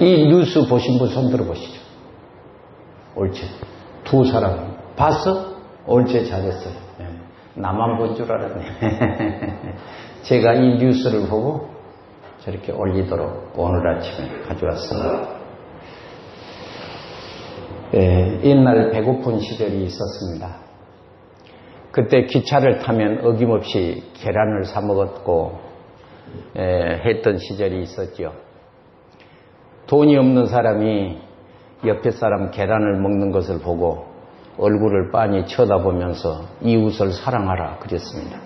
이 뉴스 보신 분 손 들어보시죠. 옳지. 두 사람 봤어? 옳지, 잘했어요. 나만 본 줄 알았네. 제가 이 뉴스를 보고 저렇게 올리도록 오늘 아침에 가져왔습니다. 옛날 배고픈 시절이 있었습니다. 그때 기차를 타면 어김없이 계란을 사 먹었고 했던 시절이 있었죠. 돈이 없는 사람이 옆에 사람 계란을 먹는 것을 보고 얼굴을 빤히 쳐다보면서 이웃을 사랑하라 그랬습니다.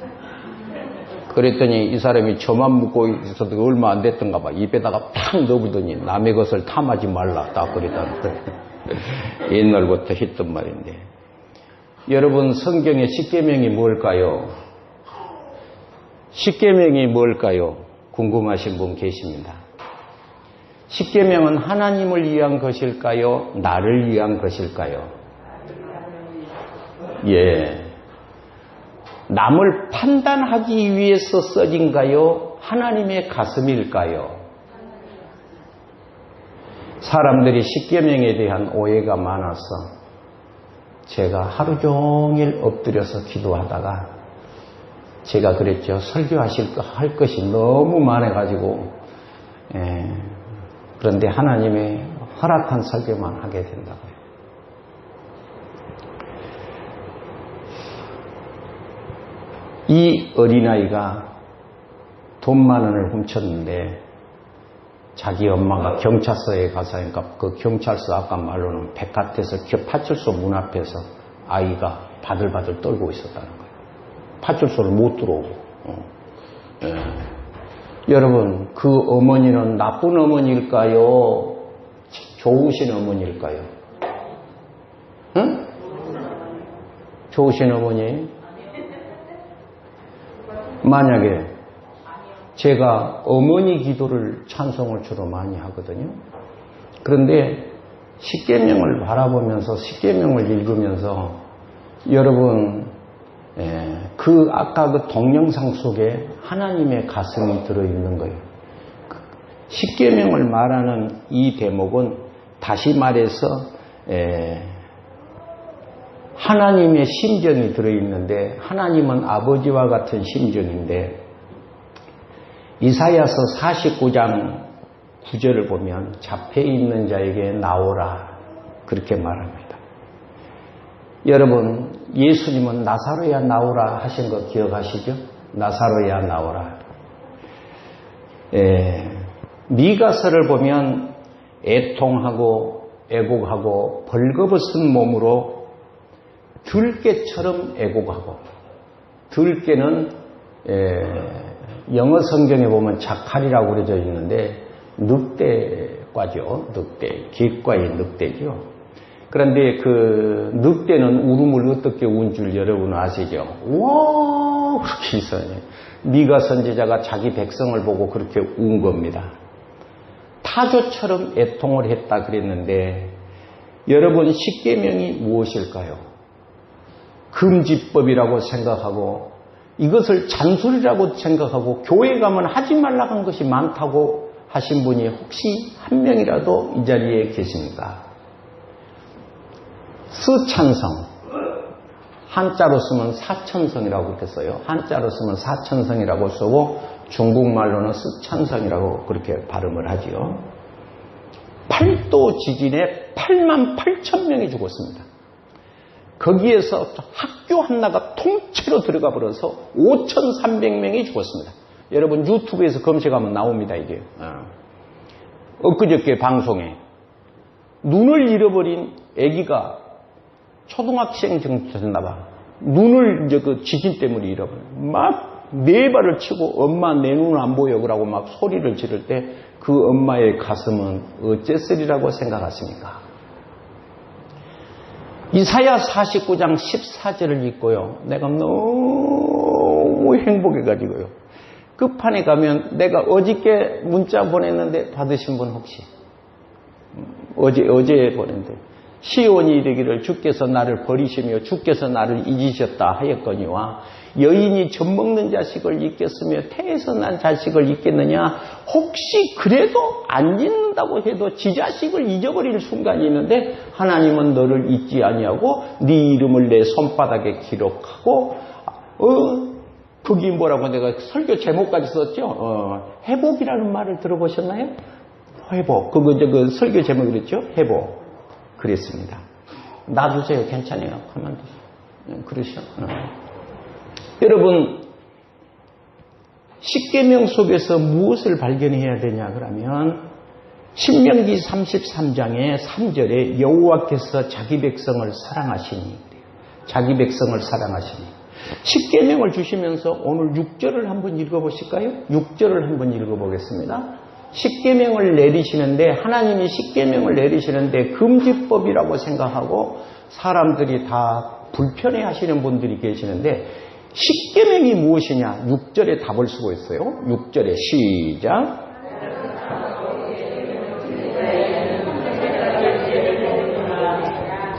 그랬더니 이 사람이 저만 먹고 있어도 얼마 안 됐던가 봐. 입에다가 팍 넣어보더니 남의 것을 탐하지 말라 딱 그랬다는 거예요. 옛날부터 했던 말인데, 여러분, 성경의 십계명이 뭘까요? 십계명이 뭘까요? 궁금하신 분 계십니다. 십계명은 하나님을 위한 것일까요? 나를 위한 것일까요? 예. 남을 판단하기 위해서 써진가요? 하나님의 가슴일까요? 사람들이 십계명에 대한 오해가 많아서 제가 하루 종일 엎드려서 기도하다가 제가 그랬죠. 설교할 것이 너무 많아가지고 그런데 하나님의 허락한 설교만 하게 된다고요. 이 어린아이가 돈 10,000원을 훔쳤는데 자기 엄마가 경찰서에 가서 하니까 그 경찰서 아까 말로는 백화태서 파출소 문 앞에서 아이가 바들바들 떨고 있었다는 거예요. 파출소를 못 들어오고. 여러분, 그 어머니는 나쁜 어머니일까요? 좋으신 어머니일까요? 응? 좋으신 어머니? 만약에 제가 어머니 기도를 찬송을 주로 많이 하거든요. 그런데 십계명을 바라보면서 십계명을 읽으면서 여러분 그 아까 그 동영상 속에 하나님의 가슴이 들어있는 거예요. 십계명을 말하는 이 대목은 다시 말해서 하나님의 심정이 들어있는데 하나님은 아버지와 같은 심정인데 이사야서 49장 9절을 보면 잡혀있는 자에게 나오라 그렇게 말합니다. 여러분, 예수님은 나사로야 나오라 하신 거 기억하시죠? 나사로야 나오라. 미가서를 보면 애통하고 애곡하고 벌거벗은 몸으로 들깨처럼 애곡하고, 들깨는 영어 성경에 보면 자칼이라고 그려져 있는데 늑대과죠. 늑대, 객과의 늑대죠. 그런데 그 늑대는 울음을 어떻게 운 줄 여러분 아시죠? 와, 그렇게 있어요. 미가 선지자가 자기 백성을 보고 그렇게 운 겁니다. 타조처럼 애통을 했다 그랬는데 여러분, 십계명이 무엇일까요? 금지법이라고 생각하고 이것을 잔소리라고 생각하고 교회 가면 하지 말라고 한 것이 많다고 하신 분이 혹시 한 명이라도 이 자리에 계십니까? 스찬성, 한자로 쓰면 사천성이라고 했어요. 한자로 쓰면 사천성이라고 쓰고 중국말로는 스찬성이라고 그렇게 발음을 하지요. 8도 지진에 88,000명이 죽었습니다. 거기에서 학교 하나가 통째로 들어가 버려서 5,300명이 죽었습니다. 여러분 유튜브에서 검색하면 나옵니다. 이게 엊그저께 방송에 눈을 잃어버린 아기가 초등학생 정도 됐나 봐. 눈을 이제 그 지진 때문에 잃어버려. 막 네 발을 치고 엄마 내 눈 안 보여 그러고 막 소리를 지를 때 그 엄마의 가슴은 어째서리라고 생각하십니까? 이사야 49장 14절을 읽고요. 내가 너무 행복해가지고요. 끝판에 가면 내가 어저께 문자 보냈는데 받으신 분 혹시? 어제 보냈는데 시온이 이르기를 주께서 나를 버리시며 주께서 나를 잊으셨다 하였거니와 여인이 젖먹는 자식을 잊겠으며 태에서 난 자식을 잊겠느냐. 혹시 그래도 안 잊는다고 해도 지 자식을 잊어버릴 순간이 있는데 하나님은 너를 잊지 아니하고 네 이름을 내 손바닥에 기록하고 그게 뭐라고 내가 설교 제목까지 썼죠. 회복이라는 말을 들어보셨나요? 회복. 그 설교 제목이 그랬죠? 회복. 그랬습니다. 놔두세요. 괜찮아요. 가만두세요. 그러시오. 여러분, 십계명 속에서 무엇을 발견해야 되냐 그러면 신명기 33장의 3절에 여호와께서 자기 백성을 사랑하시니, 자기 백성을 사랑하시니. 십계명을 주시면서 오늘 6절을 한번 읽어보실까요? 6절을 한번 읽어보겠습니다. 십계명을 내리시는데, 하나님이 십계명을 내리시는데 금지법이라고 생각하고 사람들이 다 불편해 하시는 분들이 계시는데, 십계명이 무엇이냐? 6절에 답을 쓰고 있어요. 6절에 시작.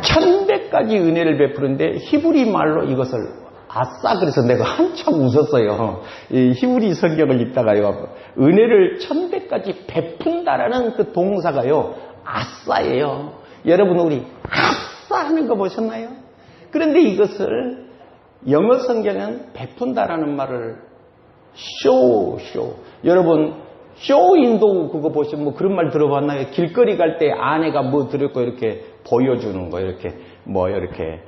1000배까지 은혜를 베푸는데 히브리 말로 이것을 아싸, 그래서 내가 한참 웃었어요. 이 히브리 성경을 읽다가요, 은혜를 1000배까지 베푼다라는 그 동사가요, 아싸예요. 여러분, 우리 아싸 하는 거 보셨나요? 그런데 이것을 영어 성경은 베푼다라는 말을 show. 여러분, 쇼인도 그거 보시면 뭐 그런 말 들어봤나요? 길거리 갈 때 아내가 뭐 들었고 이렇게 보여주는 거, 이렇게 뭐 이렇게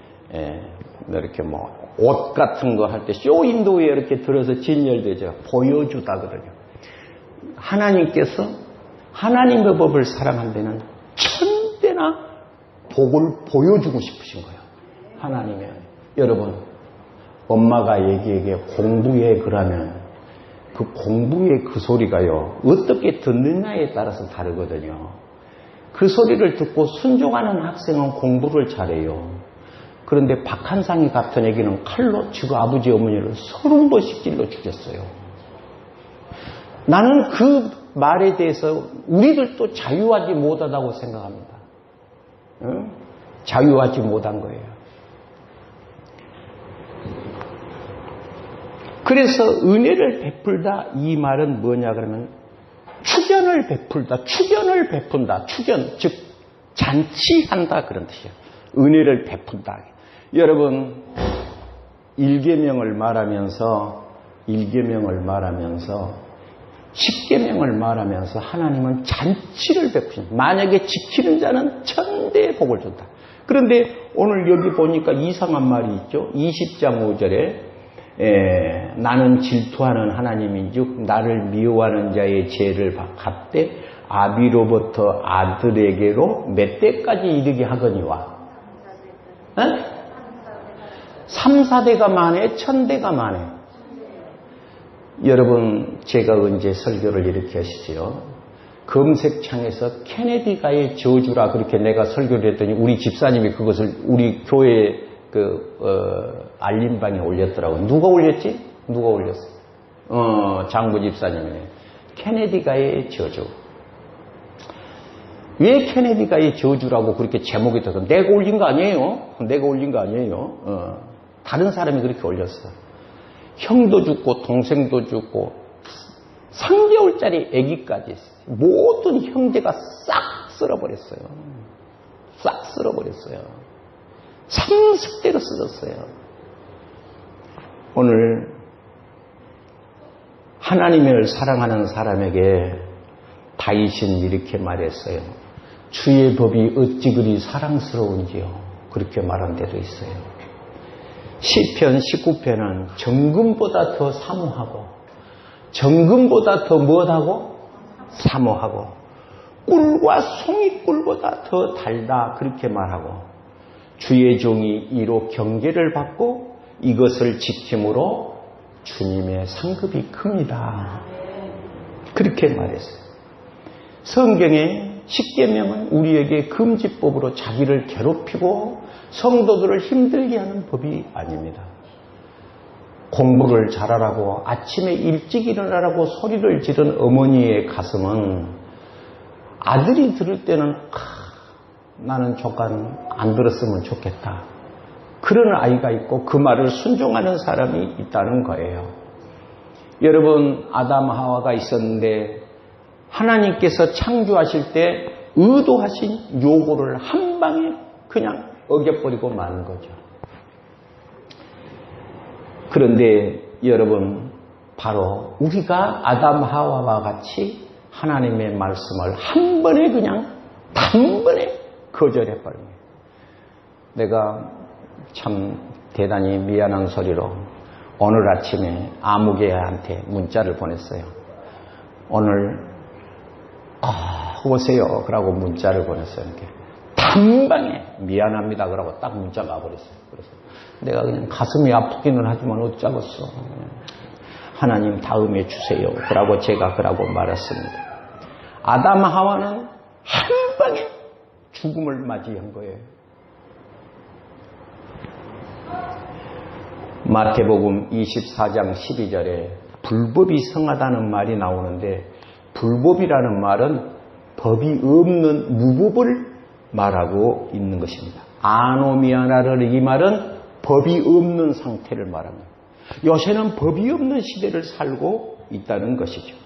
옷 같은 거 할 때 쇼인도에 이렇게 들어서 진열되죠. 보여주다 그러죠. 하나님께서 하나님의 법을 사랑한 데는 1000배나 복을 보여주고 싶으신 거예요. 하나님의. 여러분, 엄마가 얘기에게 공부해 그러면 그 공부의 그 소리가요, 어떻게 듣느냐에 따라서 다르거든요. 그 소리를 듣고 순종하는 학생은 공부를 잘해요. 그런데 박한상이 같은 애기는 칼로 지고 아버지 어머니를 30번씩 찔러 죽였어요. 나는 그 말에 대해서 우리들도 자유하지 못하다고 생각합니다. 응? 자유하지 못한 거예요. 그래서 은혜를 베풀다, 이 말은 뭐냐 그러면 축연을 베풀다, 축연을 베푼다, 축연 즉 잔치한다 그런 뜻이에요. 은혜를 베푼다. 여러분, 일계명을 말하면서 십계명을 말하면서 하나님은 잔치를 베푸신다. 만약에 지키는 자는 1000배의 복을 준다. 그런데 오늘 여기 보니까 이상한 말이 있죠. 20장 5절에 나는 질투하는 하나님인즉 나를 미워하는 자의 죄를 갚되 아비로부터 아들에게로 몇 대까지 이르게 하거니와. 3, 4대가 많아, 1000대가 많아. 여러분, 제가 언제 설교를 이렇게 하시지요? 검색창에서 케네디가의 저주라 그렇게 내가 설교를 했더니 우리 집사님이 그것을 우리 교회 알림방에 올렸더라고요. 누가 올렸지? 누가 올렸어? 장부 집사님이네. 케네디가의 저주. 왜 케네디가의 저주라고 그렇게 제목이 떠서 내가 올린 거 아니에요? 내가 올린 거 아니에요? 다른 사람이 그렇게 올렸어. 형도 죽고 동생도 죽고 3개월짜리 아기까지 모든 형제가 싹 쓸어버렸어요. 싹 쓸어버렸어요. 30대로 쓰셨어요. 오늘 하나님을 사랑하는 사람에게 다윗은 이렇게 말했어요. 주의 법이 어찌 그리 사랑스러운지요. 그렇게 말한 데도 있어요. 시편 19편은 정금보다 더 사모하고 정금보다 더 무엇하고? 사모하고 꿀과 송이꿀보다 더 달다 그렇게 말하고 주의 종이 이로 경계를 받고 이것을 지킴으로 주님의 상급이 큽니다. 그렇게 말했어요. 성경의 십계명은 우리에게 금지법으로 자기를 괴롭히고 성도들을 힘들게 하는 법이 아닙니다. 공부를 잘하라고 아침에 일찍 일어나라고 소리를 지른 어머니의 가슴은 아들이 들을 때는 나는 조금 안 들었으면 좋겠다. 그런 아이가 있고 그 말을 순종하는 사람이 있다는 거예요. 여러분, 아담 하와가 있었는데 하나님께서 창조하실 때 의도하신 요구를 한 방에 그냥 어겨버리고 마는 거죠. 그런데 여러분, 바로 우리가 아담 하와와 같이 하나님의 말씀을 한 번에 그냥 단번에 거절해버립니다. 내가 참 대단히 미안한 소리로 오늘 아침에 아무개한테 문자를 보냈어요. 오늘 오세요 그러고 문자를 보냈어요. 이렇게 단방에 미안합니다 그러고 딱 문자가 와버렸어요. 그래서 내가 그냥 가슴이 아프기는 하지만 어쩌겠어. 하나님 다음에 주세요 그러고 제가 그러고 말았습니다. 아담 하와는 한 방에 죽음을 맞이한 거예요. 마태복음 24장 12절에 불법이 성하다는 말이 나오는데, 불법이라는 말은 법이 없는 무법을 말하고 있는 것입니다. 아노미아나를 이 말은 법이 없는 상태를 말합니다. 요새는 법이 없는 시대를 살고 있다는 것이죠.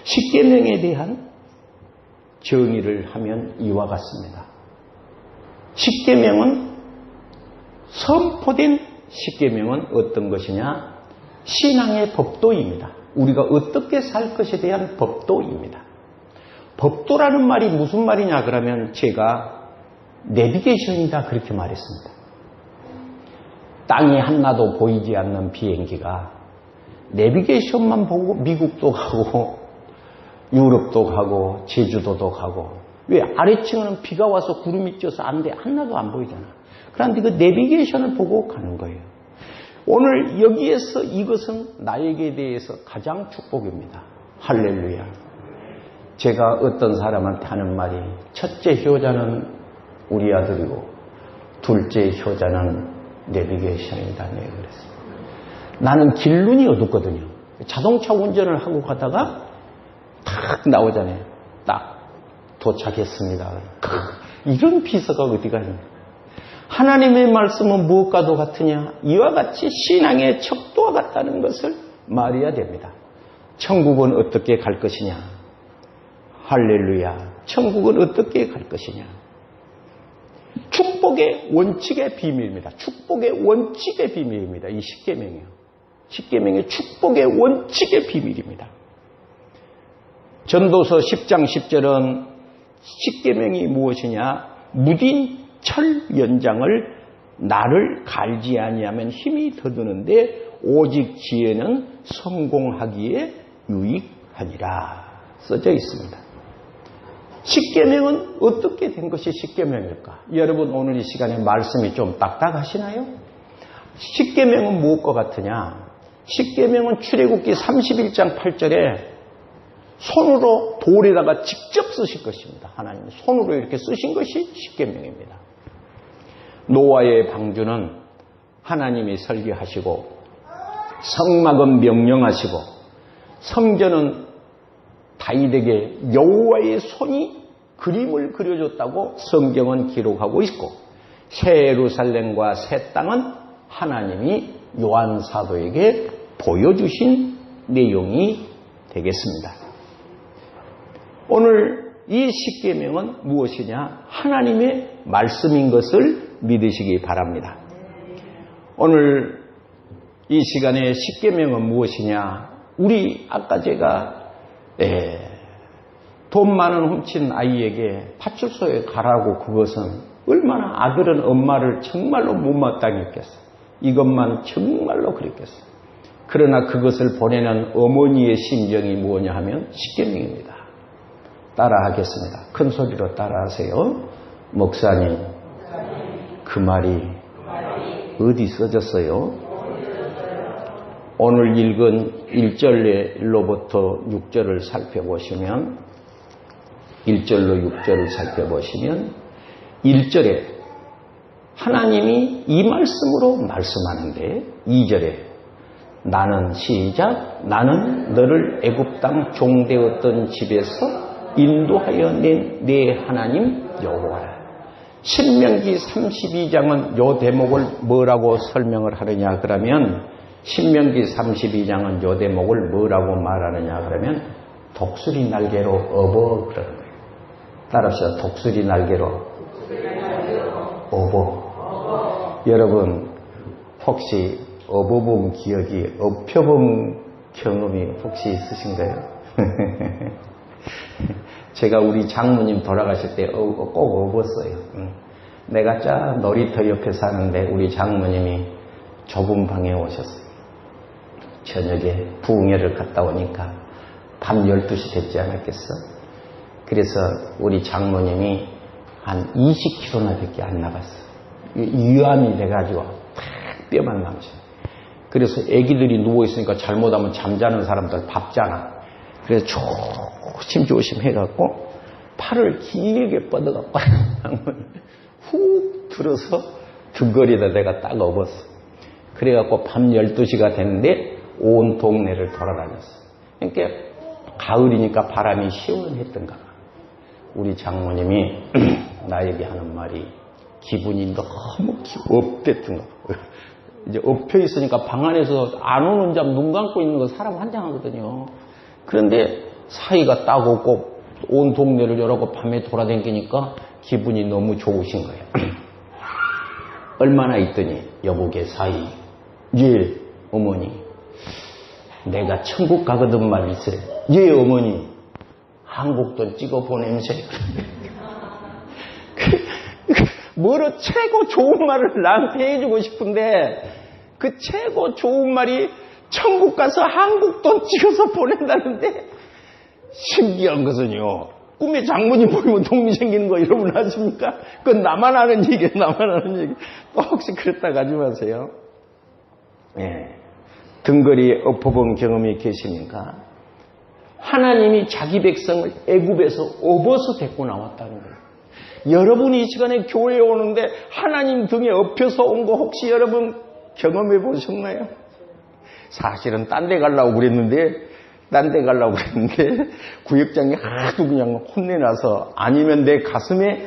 십계명에 대한 정의를 하면 이와 같습니다. 십계명은 선포된 십계명은 어떤 것이냐? 신앙의 법도입니다. 우리가 어떻게 살 것에 대한 법도입니다. 법도라는 말이 무슨 말이냐 그러면 제가 내비게이션이다 그렇게 말했습니다. 땅이 하나도 보이지 않는 비행기가 내비게이션만 보고 미국도 가고 유럽도 가고 제주도도 가고, 왜? 아래층은 비가 와서 구름이 쪄서 안 돼. 하나도 안 보이잖아. 그런데 그 내비게이션을 보고 가는 거예요. 오늘 여기에서 이것은 나에게 대해서 가장 축복입니다. 할렐루야. 제가 어떤 사람한테 하는 말이, 첫째 효자는 우리 아들이고 둘째 효자는 내비게이션이다. 내가 그랬어요. 나는 길눈이 어둡거든요. 자동차 운전을 하고 가다가 딱 나오잖아요. 딱 도착했습니다. 이런 비서가 어디가 있냐. 하나님의 말씀은 무엇과도 같으냐? 이와 같이 신앙의 척도와 같다는 것을 말해야 됩니다. 천국은 어떻게 갈 것이냐? 할렐루야. 천국은 어떻게 갈 것이냐? 축복의 원칙의 비밀입니다. 축복의 원칙의 비밀입니다. 이 십계명이요. 십계명의 축복의 원칙의 비밀입니다. 전도서 10장 10절은 십계명이 무엇이냐? 무딘 철 연장을 나를 갈지 아니하면 힘이 더드는데 오직 지혜는 성공하기에 유익하니라 써져 있습니다. 십계명은 어떻게 된 것이 십계명일까? 여러분, 오늘 이 시간에 말씀이 좀 딱딱하시나요? 십계명은 무엇과 같으냐? 십계명은 출애굽기 31장 8절에 손으로 돌에다가 직접 쓰실 것입니다. 하나님이 손으로 이렇게 쓰신 것이 십계명입니다. 노아의 방주는 하나님이 설계하시고, 성막은 명령하시고, 성전은 다윗에게 여호와의 손이 그림을 그려줬다고 성경은 기록하고 있고, 새 예루살렘과 새 땅은 하나님이 요한 사도에게 보여주신 내용이 되겠습니다. 오늘 이 십계명은 무엇이냐? 하나님의 말씀인 것을 믿으시기 바랍니다. 오늘 이 시간에 십계명은 무엇이냐? 우리 아까 제가 돈 많은 훔친 아이에게 파출소에 가라고, 그것은 얼마나 아들은 엄마를 정말로 못마땅히 했겠어. 이것만 정말로 그랬겠어. 그러나 그것을 보내는 어머니의 심정이 뭐냐 하면 십계명입니다. 따라하겠습니다. 큰 소리로 따라하세요. 목사님, 그 말이 어디 써졌어요? 오늘 읽은 1절로부터 6절을 살펴보시면, 1절로 6절을 살펴보시면 1절에 하나님이 이 말씀으로 말씀하는데, 2절에 나는 시작, 나는 너를 애굽 땅 종되었던 집에서 인도하여 낸 내 하나님 여호와라. 신명기 32장은 요 대목을 뭐라고 설명을 하느냐 그러면 신명기 32장은 요 대목을 뭐라고 말하느냐 그러면 독수리 날개로 업어 그러는 거예요. 따라합시다. 독수리 날개로 업어. 여러분 혹시 업어본 기억이 업혀본 경험이 혹시 있으신가요? 제가 우리 장모님 돌아가실 때 꼭 업었어요. 내가 쫙 놀이터 옆에 사는데 우리 장모님이 좁은 방에 오셨어요. 저녁에 부흥회를 갔다 오니까 밤 12시 됐지 않았겠어? 그래서 우리 장모님이 한 20kg나 밖에 안 나갔어. 위암이 돼가지고 탁 뼈만 남죠. 그래서 애기들이 누워있으니까 잘못하면 잠자는 사람들 밟잖아. 그래서 조심조심 해갖고 팔을 길게 뻗어갖고 훅 들어서 등거리에다 내가 딱 업었어. 그래갖고 밤 12시가 됐는데 온 동네를 돌아다녔어. 그러니까 가을이니까 바람이 시원했던가 봐. 우리 장모님이 나에게 하는 말이 기분이 너무 업됐던가 봐. 이제 엎혀 있으니까 방 안에서 안 오는 잠 눈 감고 있는 거 사람 환장하거든요. 그런데 사이가 딱 없고 온 동네를 여러 번 밤에 돌아다니니까 기분이 너무 좋으신 거예요. 얼마나 있더니 여보게 사이 예 어머니 내가 천국 가거든 말이세. 예 어머니 한국 돈 찍어 보내면서 뭐로 최고 좋은 말을 나한테 해주고 싶은데 그 최고 좋은 말이 천국 가서 한국 돈 찍어서 보낸다는데 신기한 것은요. 꿈에 장모님 보이면 동미 생기는 거 여러분 아십니까? 그건 나만 아는 얘기예요. 나만 아는 얘기. 또 혹시 그랬다 가지 마세요. 예. 등거리에 엎어본 경험이 계십니까? 하나님이 자기 백성을 애굽에서 업어서 데리고 나왔다는 거예요. 여러분이 이 시간에 교회에 오는데 하나님 등에 엎혀서 온 거 혹시 여러분 경험해 보셨나요? 사실은 딴 데 가려고 그랬는데 구역장이 하도 그냥 혼내놔서 아니면 내 가슴에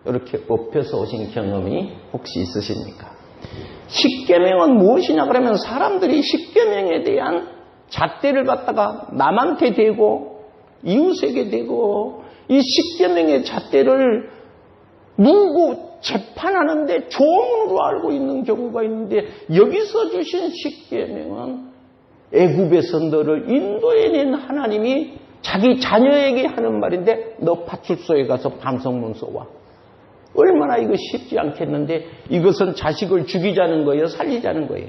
이렇게 엎혀서 오신 경험이 혹시 있으십니까? 십계명은 무엇이냐 그러면 사람들이 십계명에 대한 잣대를 갖다가 남한테 대고 이웃에게 대고 이 십계명의 잣대를 누구 재판하는데 조문으로 알고 있는 경우가 있는데 여기서 주신 십계명은 애굽에서 너를 인도해낸 하나님이 자기 자녀에게 하는 말인데 너 파출소에 가서 반성문 써와. 얼마나 이거 쉽지 않겠는데 이것은 자식을 죽이자는 거예요? 살리자는 거예요?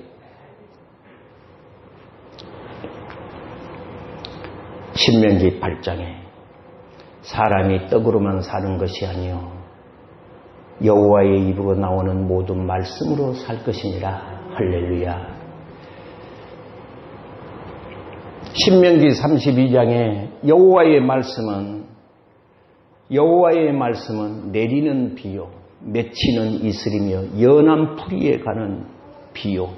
신명기 8장에 사람이 떡으로만 사는 것이 아니요 여호와의 입으로 나오는 모든 말씀으로 살 것이니라. 할렐루야. 신명기 32장에 여호와의 말씀은 내리는 비요 맺히는 이슬이며 연한 풀이에 가는 비요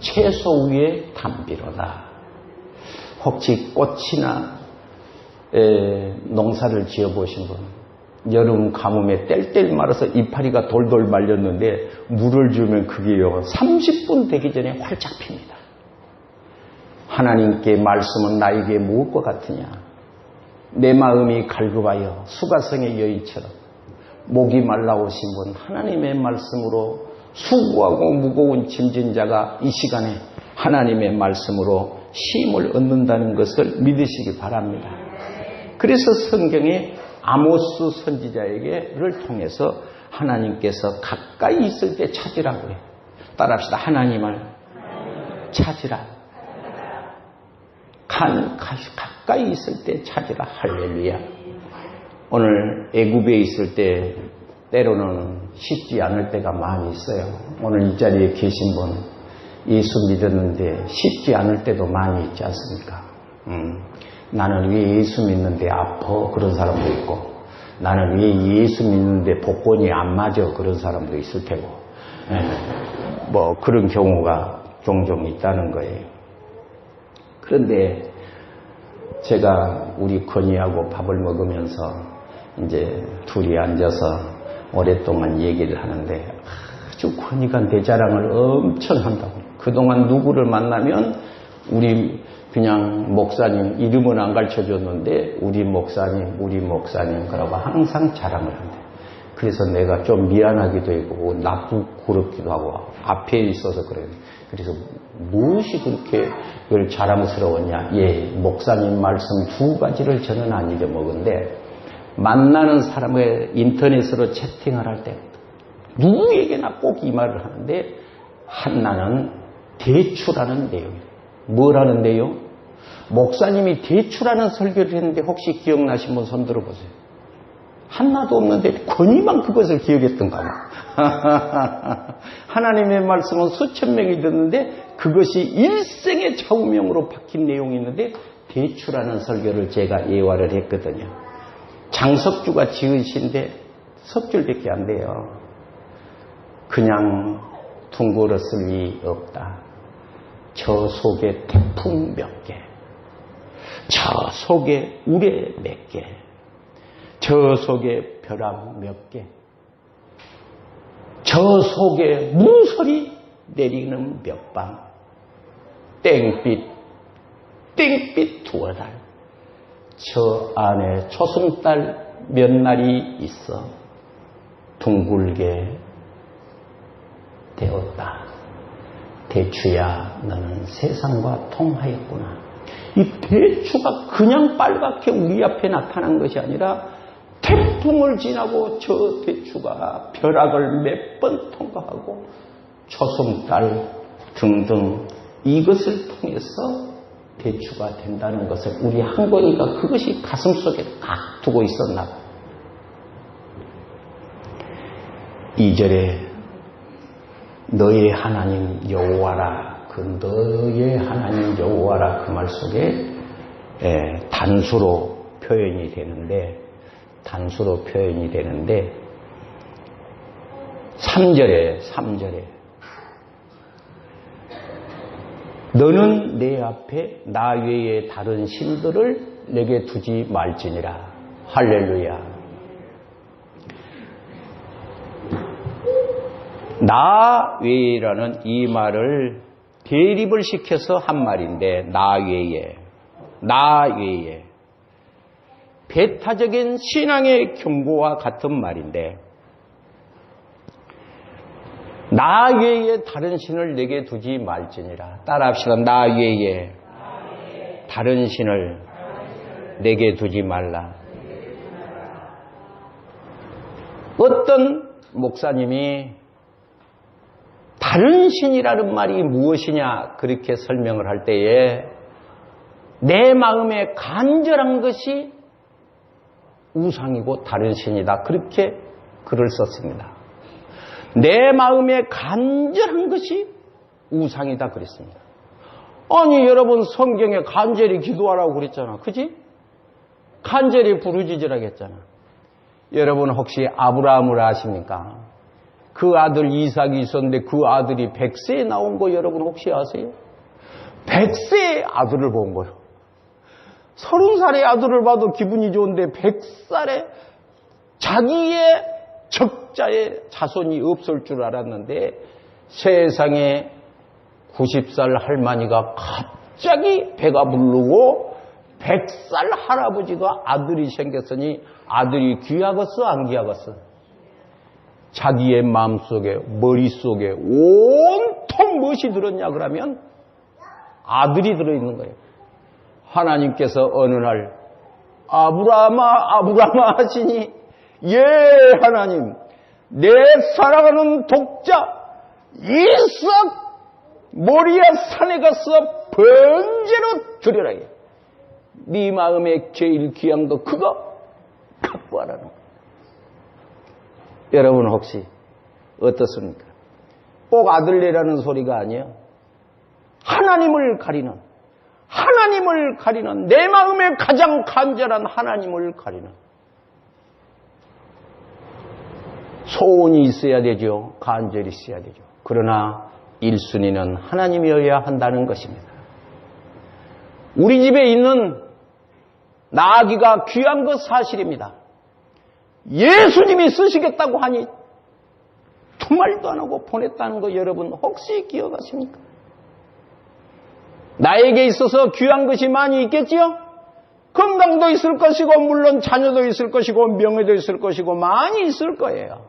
채소 위에 담비로다. 혹시 꽃이나 농사를 지어보신 분 여름 가뭄에 뗄뗄 말아서 이파리가 돌돌 말렸는데 물을 주면 그게요 30분 되기 전에 활짝 핍니다. 하나님께 말씀은 나에게 무엇과 같으냐. 내 마음이 갈급하여 수가성의 여인처럼 목이 말라오신 분 하나님의 말씀으로 수고하고 무거운 짐진 자가 이 시간에 하나님의 말씀으로 쉼을 얻는다는 것을 믿으시기 바랍니다. 그래서 성경에 아모스 선지자에게를 통해서 하나님께서 가까이 있을 때 찾으라고 해요. 따라합시다. 하나님을 찾으라. 가까이 있을 때 찾으라. 할렐루야. 오늘 애굽에 있을 때 때로는 쉽지 않을 때가 많이 있어요. 오늘 이 자리에 계신 분 예수 믿었는데 쉽지 않을 때도 많이 있지 않습니까? 나는 왜 예수 믿는데 아파 그런 사람도 있고 나는 왜 예수 믿는데 복권이 안 맞아 그런 사람도 있을 테고 뭐 그런 경우가 종종 있다는 거예요. 그런데 제가 우리 건이하고 밥을 먹으면서 이제 둘이 앉아서 오랫동안 얘기를 하는데 아주 권위가 내 자랑을 엄청 한다고. 그동안 누구를 만나면 우리 그냥 목사님 이름은 안 가르쳐줬는데 우리 목사님 그러고 항상 자랑을 한대. 그래서 내가 좀 미안하기도 하고 나쁘고럽기도 하고 앞에 있어서 그래요. 그래서 무엇이 그렇게 그걸 자랑스러웠냐. 예, 목사님 말씀 2가지를 저는 안 잊어먹은데 만나는 사람의 인터넷으로 채팅을 할 때 누구에게나 꼭 이 말을 하는데 하나는 대추라는 내용이에요. 뭐라는 내용? 목사님이 대추라는 설교를 했는데 혹시 기억나신 분 손 들어보세요. 하나도 없는데 권위만 그것을 기억했던가 봐. 하나님의 말씀은 수천 명이 듣는데 그것이 일생의 좌우명으로 박힌 내용이 있는데 대추라는 설교를 제가 예화를 했거든요. 장석주가 지으신데 석 줄밖에 안 돼요. 그냥 둥글어 쓸 리 없다. 저 속에 태풍 몇 개, 저 속에 우레 몇 개, 저 속에 벼락 몇 개, 저 속에 문소리 내리는 몇 방, 땡빛 두어 달, 저 안에 초승달 몇 날이 있어 둥글게 되었다. 대추야, 너는 세상과 통하였구나. 이 대추가 그냥 빨갛게 우리 앞에 나타난 것이 아니라 태풍을 지나고 저 대추가 벼락을 몇 번 통과하고 초승달 등등 이것을 통해서 대추가 된다는 것을 우리 한권이가 그것이 가슴속에 딱 두고 있었나 봐요. 2절에 너의 하나님 여호와라, 그 너의 하나님 여호와라 그 말 속에 단수로 표현이 되는데 3절에 너는 내 앞에 나 외에 다른 신들을 내게 두지 말지니라. 할렐루야. 나 외에라는 이 말을 대립을 시켜서 한 말인데 나 외에 배타적인 신앙의 경고와 같은 말인데 나 외에 다른 신을 내게 두지 말지니라. 따라합시다. 나 외에 다른 신을 내게 두지 말라. 어떤 목사님이 다른 신이라는 말이 무엇이냐 그렇게 설명을 할 때에 내 마음에 간절한 것이 우상이고 다른 신이다 그렇게 글을 썼습니다. 내 마음에 간절한 것이 우상이다 그랬습니다. 아니 여러분 성경에 간절히 기도하라고 그랬잖아. 그지? 간절히 부르짖으라고 했잖아. 여러분 혹시 아브라함을 아십니까? 그 아들 이삭이 있었는데 그 아들이 100세에 나온 거 여러분 혹시 아세요? 100세의 아들을 본 거예요. 30살의 아들을 봐도 기분이 좋은데 100살에 자기의 적자의 자손이 없을 줄 알았는데 세상에 90살 할머니가 갑자기 배가 부르고 100살 할아버지가 아들이 생겼으니 아들이 귀하겠어 안 귀하겠어? 자기의 마음속에 머릿속에 온통 무엇이 들었냐 그러면 아들이 들어있는 거예요. 하나님께서 어느 날 아브라함아 하시니 예 하나님 내 사랑하는 독자 이삭 모리아 산에 가서 번제로 드리라. 네 마음에 제일 귀한 거 그거 갖고 와라는 거예요. 여러분 혹시 어떻습니까? 꼭 아들내라는 소리가 아니에요. 하나님을 가리는 내 마음에 가장 간절한 하나님을 가리는 소원이 있어야 되죠. 간절히 있어야 되죠. 그러나 1순위는 하나님이어야 한다는 것입니다. 우리 집에 있는 나귀가 귀한 것 사실입니다. 예수님이 쓰시겠다고 하니 두 말도 안 하고 보냈다는 거 여러분 혹시 기억하십니까? 나에게 있어서 귀한 것이 많이 있겠지요? 건강도 있을 것이고 물론 자녀도 있을 것이고 명예도 있을 것이고 많이 있을 거예요.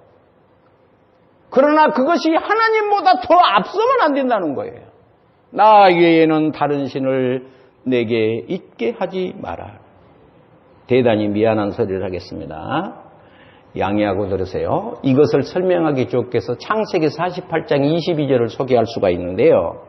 그러나 그것이 하나님보다 더 앞서면 안 된다는 거예요. 나 외에는 다른 신을 내게 있게 하지 마라. 대단히 미안한 소리를 하겠습니다. 양해하고 들으세요. 이것을 설명하기 좋게서 창세기 48장 22절을 소개할 수가 있는데요.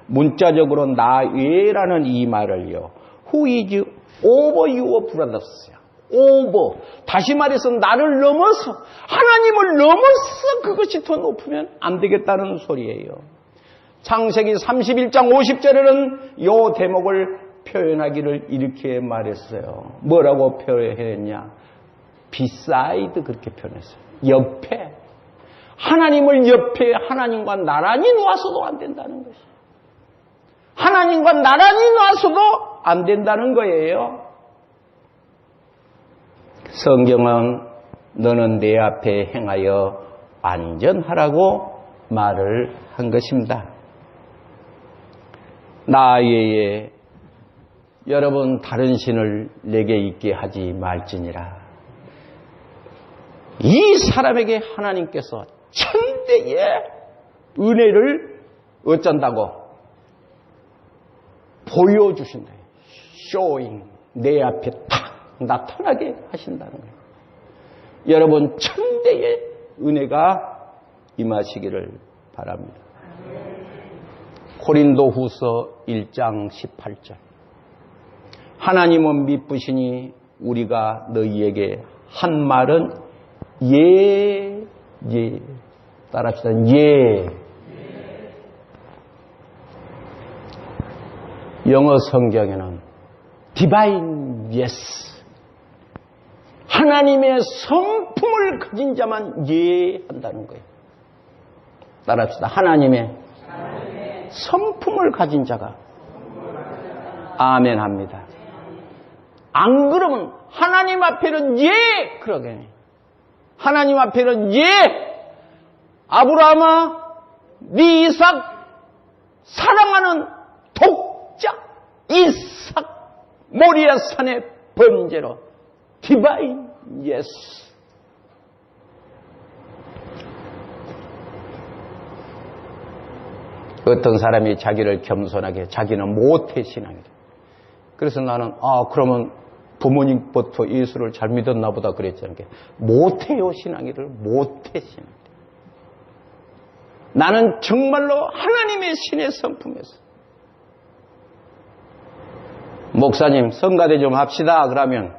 문자적으로 나 외라는 이 말을요. Who is over your brothers? over. 다시 말해서 나를 넘어서 하나님을 넘어서 그것이 더 높으면 안 되겠다는 소리예요. 창세기 31장 50절에는 이 대목을 표현하기를 이렇게 말했어요. 뭐라고 표현했냐? beside 그렇게 표현했어요. 옆에. 하나님을 옆에 하나님과 나란히 놓아서도 안 된다는 것이에요. 하나님과 나란히 놔서도 안 된다는 거예요. 성경은 너는 내 앞에 행하여 안전하라고 말을 한 것입니다. 나 외에 여러분 다른 신을 내게 있게 하지 말지니라. 이 사람에게 하나님께서 천대의 은혜를 어쩐다고? 보여주신다. 쇼잉. 내 앞에 탁 나타나게 하신다는 거예요. 여러분 천대의 은혜가 임하시기를 바랍니다. 고린도후서 1장 18절. 하나님은 미쁘시니 우리가 너희에게 한 말은 예. 따라합시다. 예. 영어 성경에는 divine yes. 하나님의 성품을 가진 자만 예한다는 거예요. 따라합시다. 하나님의 성품을 가진 자가 아멘 합니다. 안 그러면 하나님 앞에는 예 그러게. 하나님 앞에는 예. 아브라함아 네 이삭 사랑하는 독자 이삭 모리아 산의 번제로 디바인 예수. 어떤 사람이 자기를 겸손하게 자기는 모태 신앙이다. 그래서 나는 그러면 부모님부터 예수를 잘 믿었나 보다 그랬잖아요. 모태요 신앙이를 모태 신앙. 나는 정말로 하나님의 신의 성품에서 목사님 성가대 좀 합시다 그러면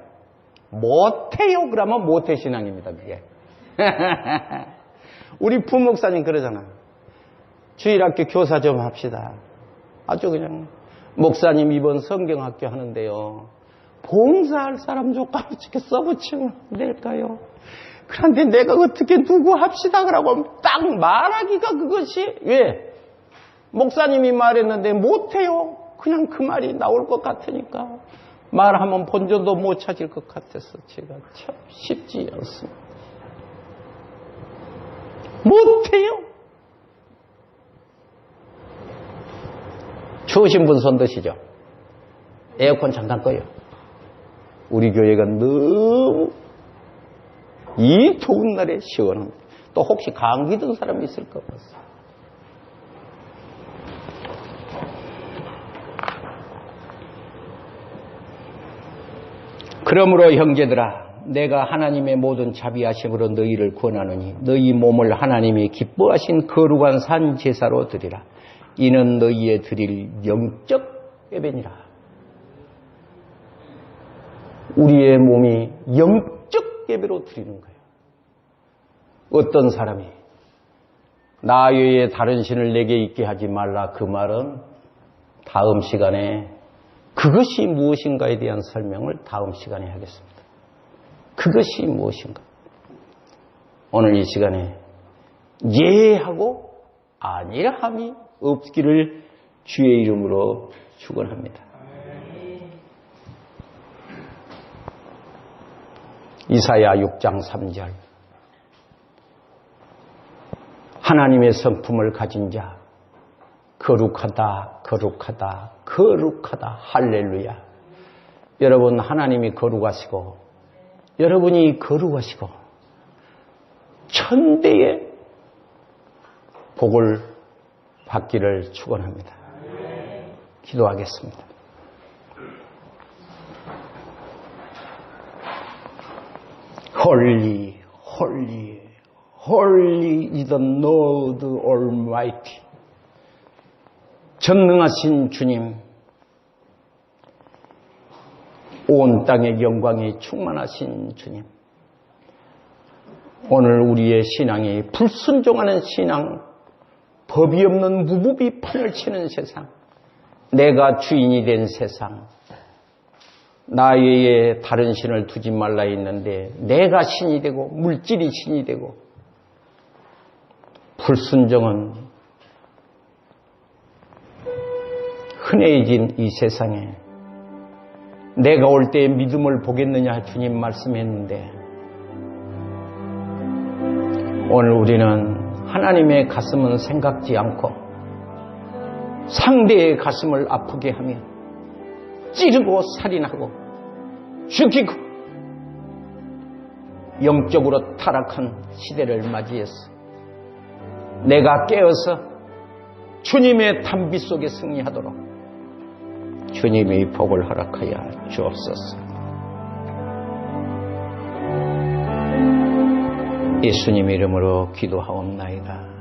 못해요 그러면 모태신앙입니다. 그게 우리 부목사님 그러잖아요. 주일학교 교사 좀 합시다. 아주 그냥 목사님 이번 성경학교 하는데요 봉사할 사람 좀 어떻게 써붙이면 안 될까요? 그런데 내가 어떻게 누구 합시다 그러고 딱 말하기가 그것이 왜? 목사님이 말했는데 못해요. 그냥 그 말이 나올 것 같으니까 말하면 본전도 못 찾을 것 같아서 제가 참 쉽지 않습니다. 못해요. 추우신 분 손 드시죠. 에어컨 잠깐 꺼요. 우리 교회가 너무 이 더운 날에 시원합니다. 또 혹시 감기 든 사람이 있을 것 같습니다. 그러므로 형제들아 내가 하나님의 모든 자비하심으로 너희를 권하노니 너희 몸을 하나님이 기뻐하신 거룩한 산 제사로 드리라. 이는 너희의 드릴 영적 예배니라. 우리의 몸이 영적 예배로 드리는 거예요. 어떤 사람이 나 외에 다른 신을 내게 있게 하지 말라 그 말은 다음 시간에 그것이 무엇인가에 대한 설명을 다음 시간에 하겠습니다. 그것이 무엇인가? 오늘 이 시간에 예하고 아니라함이 없기를 주의 이름으로 축원합니다. 이사야 6장 3절. 하나님의 성품을 가진 자, 거룩하다, 거룩하다, 거룩하다. 할렐루야. 여러분, 하나님이 거룩하시고, 여러분이 거룩하시고, 천대의 복을 받기를 축원합니다. 기도하겠습니다. Holy, holy, holy is the Lord Almighty. 전능하신 주님, 온 땅의 영광이 충만하신 주님, 오늘 우리의 신앙이 불순종하는 신앙, 법이 없는 무법이 판을 치는 세상, 내가 주인이 된 세상, 나 외에 다른 신을 두지 말라 했는데 내가 신이 되고 물질이 신이 되고, 불순종은 흔해진 이 세상에 내가 올 때에 믿음을 보겠느냐 주님 말씀했는데, 오늘 우리는 하나님의 가슴은 생각지 않고 상대의 가슴을 아프게 하며 찌르고 살인하고 죽이고 영적으로 타락한 시대를 맞이했어. 내가 깨어서 주님의 단비 속에 승리하도록 주님의 복을 허락하여 주옵소서. 예수님 이름으로 기도하옵나이다.